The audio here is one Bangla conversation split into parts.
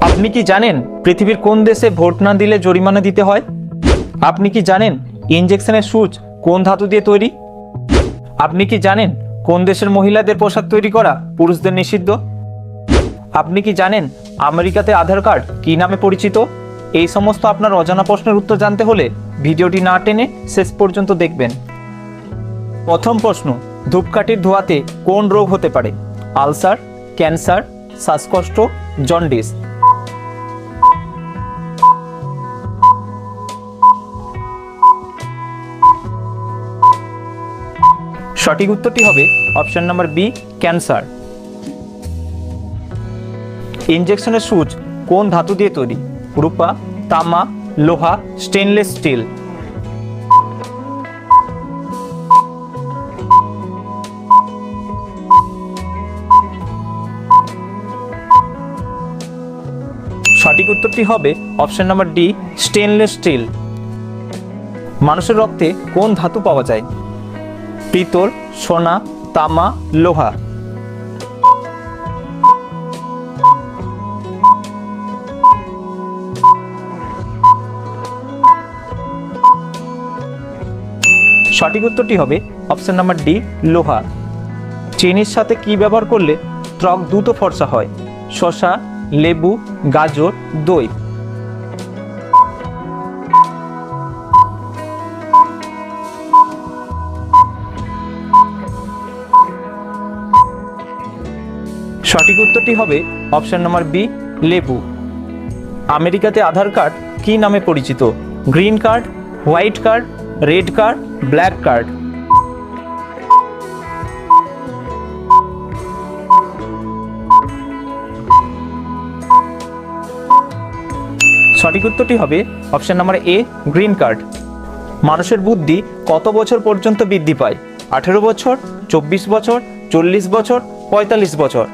আপনি কি জানেন পৃথিবীর কোন দেশে ভোট না দিলে জরিমানা দিতে হয়? আপনি কি জানেন ইনজেকশনের সূচ কোন ধাতু দিয়ে তৈরি? আপনি কি জানেন কোন দেশের মহিলাদের পোশাক তৈরি করা পুরুষদের নিষিদ্ধ? আপনি কি জানেন আমেরিকাতে আধার কার্ড কী নামে পরিচিত? এই সমস্ত আপনার অজানা প্রশ্নের উত্তর জানতে হলে ভিডিওটি না টেনে শেষ পর্যন্ত দেখবেন। প্রথম প্রশ্ন, ধূপকাঠির ধোঁয়াতে কোন রোগ হতে পারে? আলসার, ক্যান্সার, শ্বাসকষ্ট, জন্ডিস। সঠিক উত্তরটি হবে অপশন নাম্বার বি, ক্যান্সার। ইনজেকশনের সূচ কোন ধাতু দিয়ে তৈরি? রূপা, তামা, লোহা, স্টেনলেস স্টিল। সঠিক উত্তরটি হবে option number D, stainless steel. মানুষের রক্তে কোন ধাতু পাওয়া যায়? পিতল, সোনা, তামা, লোহা। সঠিক উত্তরটি হবে অপশন নাম্বার ডি, লোহা। চিনির সাথে কি ব্যবহার করলে ত্বক দ্রুত ফর্সা হয়? শসা, লেবু, গাজর, দই। সঠিক উত্তরটি হবে অপশন নাম্বার বি, লেবু। আমেরিকাতে আধার কার্ড কী নামে পরিচিত? Green card, white card, red card, black card. সঠিক উত্তরটি হবে option number A, green card. মানুষের বুদ্ধি কত বছর পর্যন্ত বৃদ্ধি পায়? 18 বছর, 24 বছর, 40 বছর, 45 বছর।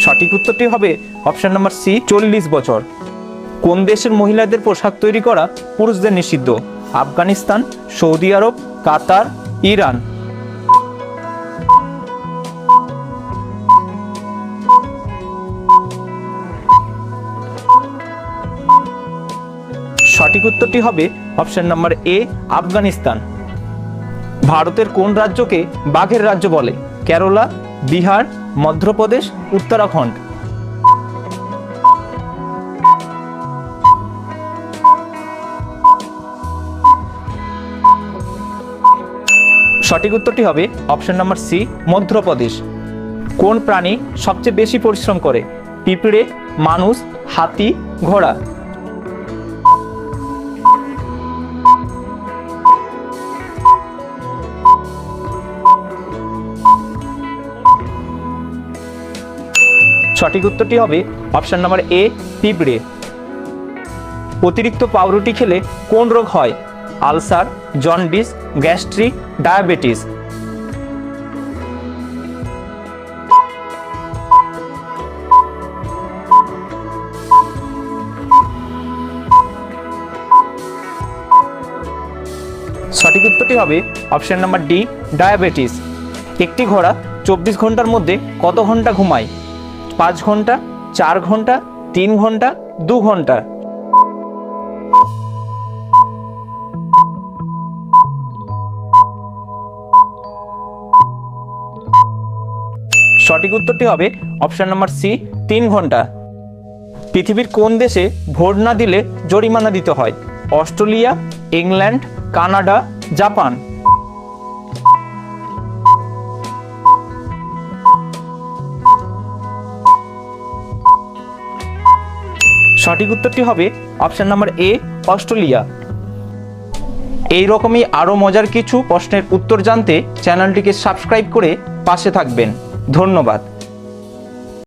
সঠিক উত্তরটি হবে অপশন নাম্বার সি, 40 বছর। কোন দেশের মহিলাদের পোশাক তৈরি করা পুরুষদের নিষিদ্ধ? আফগানিস্তান, সৌদি আরব, কাতার, ইরান। সঠিক উত্তরটি হবে অপশন নাম্বার এ, আফগানিস্তান। ভারতের কোন রাজ্যকে বাঘের রাজ্য বলে? কেরালা, বিহার, মধ্যপ্রদেশ, উত্তরাখণ্ড। সঠিক উত্তরটি হবে অপশন নাম্বার সি, মধ্যপ্রদেশ। কোন প্রাণী সবচেয়ে বেশি পরিশ্রম করে? পিঁপড়ে, মানুষ, হাতি, ঘোড়া। সঠিক উত্তরটি হবে অপশন নাম্বার এ, পিঁপড়ে। অতিরিক্ত পাউরুটি খেলে কোন রোগ হয়? Ulcer, jaundice, gastric, diabetes. সঠিক উত্তরটি হবে অপশন নাম্বার ডি, ডায়াবেটিস। একটি ঘোড়া 24 ঘন্টার মধ্যে কত ঘন্টা ঘুমায়? 5 ঘন্টা, 4 ঘন্টা, 3 ঘন্টা, 2 ঘন্টা। সঠিক উত্তরটি হবে অপশন নাম্বার সি, 3 ঘন্টা। পৃথিবীর কোন দেশে ভোট না দিলে জরিমানা দিতে হয়? Australia, England, Canada, Japan. সঠিক উত্তরটি হবে অপশন নাম্বার এ, অস্ট্রেলিয়া। এই রকমই আরও মজার কিছু প্রশ্নের উত্তর জানতে চ্যানেলটিকে সাবস্ক্রাইব করে পাশে থাকবেন। ধন্যবাদ।